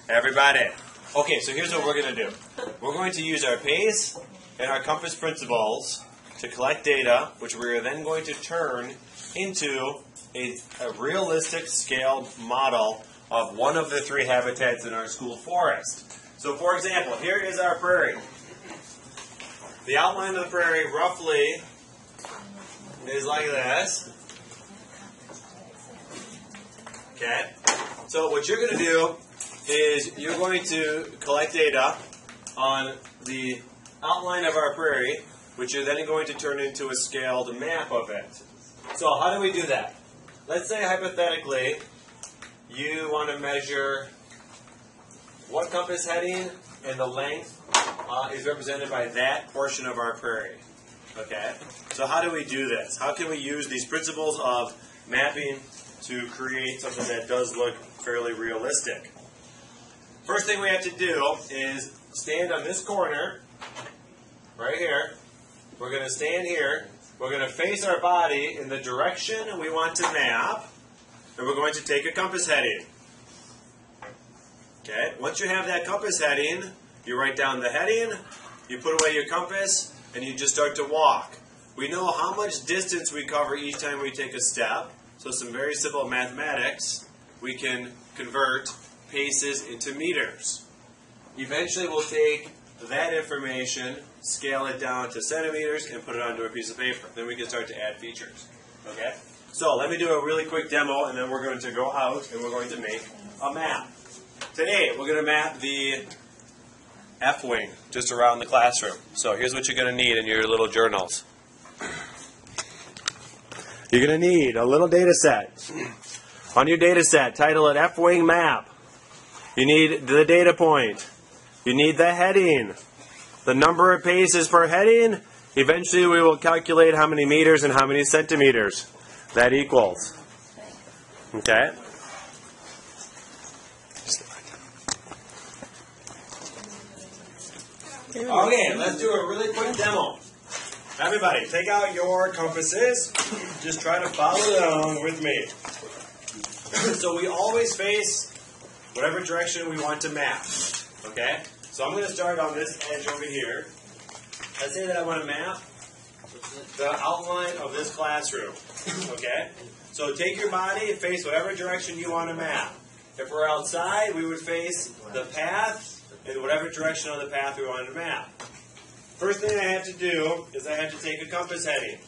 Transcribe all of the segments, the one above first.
Everybody. Okay, so here's what we're going to do. We're going to use our PACE and our compass principles to collect data, which we're then going to turn into a realistic scaled model of one of the three habitats in our school forest. So for example, here is our prairie. The outline of the prairie roughly is like this. Okay? So what you're going to do is you're going to collect data on the outline of our prairie, which you're then going to turn into a scaled map of it. So how do we do that? Let's say hypothetically you want to measure what compass heading and the length is represented by that portion of our prairie. Okay? So how do we do this? How can we use these principles of mapping to create something that does look fairly realistic? First thing we have to do is stand on this corner, right here. We're going to stand here. We're going to face our body in the direction we want to map, and we're going to take a compass heading. Okay? Once you have that compass heading, you write down the heading, you put away your compass, and you just start to walk. We know how much distance we cover each time we take a step, so some very simple mathematics. We can convert paces into meters. Eventually we'll take that information, scale it down to centimeters, and put it onto a piece of paper. Then we can start to add features. Okay? So let me do a really quick demo, and then we're going to go out and we're going to make a map. Today we're going to map the F-wing just around the classroom. So here's what you're going to need in your little journals. You're going to need a little data set. On your data set, title it F-wing map. You need the data point. You need the heading. The number of paces per heading. Eventually we will calculate how many meters and how many centimeters that equals. Okay? Okay, let's do a really quick demo. Everybody, take out your compasses. Just try to follow along with me. So we always face whatever direction we want to map. Okay? So I'm going to start on this edge over here. Let's say that I want to map the outline of this classroom. Okay? So take your body and face whatever direction you want to map. If we're outside, we would face the path in whatever direction on the path we want to map. First thing I have to do is I have to take a compass heading.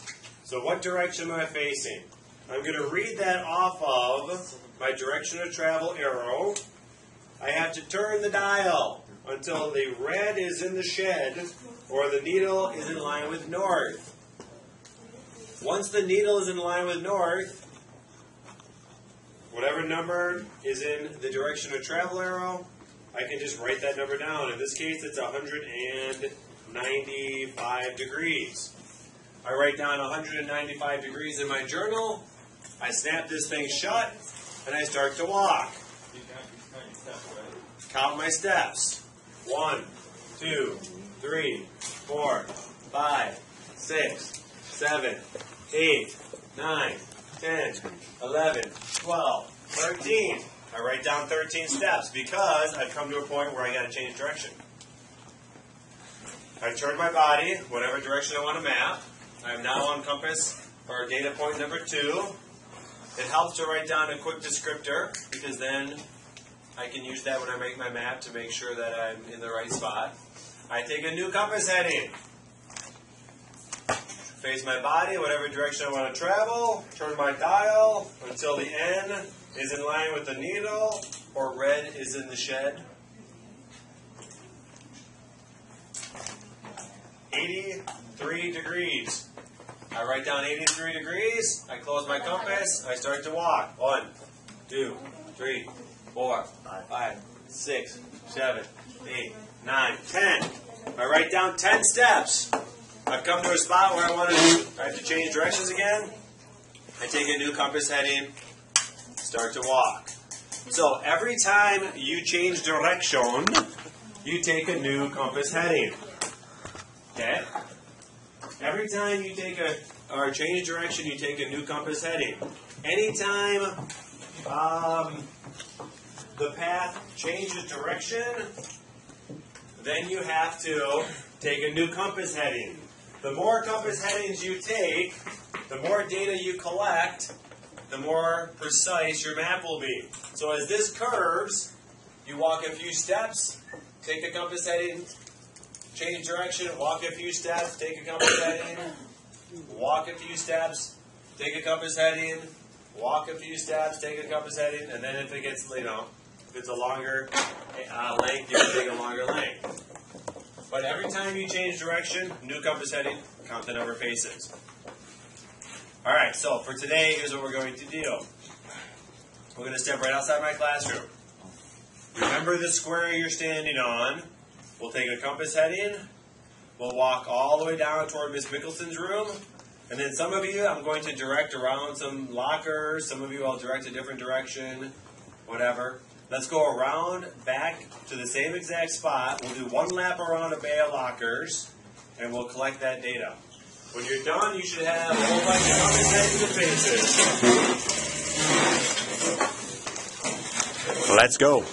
So what direction am I facing? I'm going to read that off of my direction of travel arrow. I have to turn the dial until the red is in the shed or the needle is in line with north. Once the needle is in line with north, whatever number is in the direction of travel arrow, I can just write that number down. In this case, it's 195 degrees. I write down 195 degrees in my journal. I snap this thing shut, and I start to walk. Count my steps. 1, 2, 3, 4, 5, 6, 7, 8, 9, 10, 11, 12, 13. I write down 13 steps because I've come to a point where I got to change direction. I turn my body, whatever direction I want to map. I'm now on compass or data point number 2. It helps to write down a quick descriptor because then I can use that when I make my map to make sure that I'm in the right spot. I take a new compass heading. Face my body, whatever direction I want to travel. Turn my dial until the N is in line with the needle or red is in the shed. 83 degrees. I write down 83 degrees. I close my compass. I start to walk. 1, 2, 3, 4, 5, 6, 7, 8, 9, 10. I write down 10 steps. I've come to a spot where I have to change directions again. I take a new compass heading, start to walk. So every time you change direction, you take a new compass heading. Okay? Every time you take or change direction, you take a new compass heading. Anytime the path changes direction, then you have to take a new compass heading. The more compass headings you take, the more data you collect, the more precise your map will be. So as this curves, you walk a few steps, take a compass heading, change direction, walk a few steps, take a compass heading, walk a few steps, take a compass heading, walk a few steps, take a compass heading, and then if it gets, if it's a longer length, you can take a longer length. But every time you change direction, new compass heading, count the number of paces. All right, so for today, here's what we're going to do. We're going to step right outside my classroom. Remember the square you're standing on. We'll take a compass heading. We'll walk all the way down toward Miss Mickelson's room. And then some of you, I'm going to direct around some lockers. Some of you, I'll direct a different direction, whatever. Let's go around back to the same exact spot. We'll do one lap around a bay of lockers, and we'll collect that data. When you're done, you should have a whole bunch of compass headings and faces. Let's go.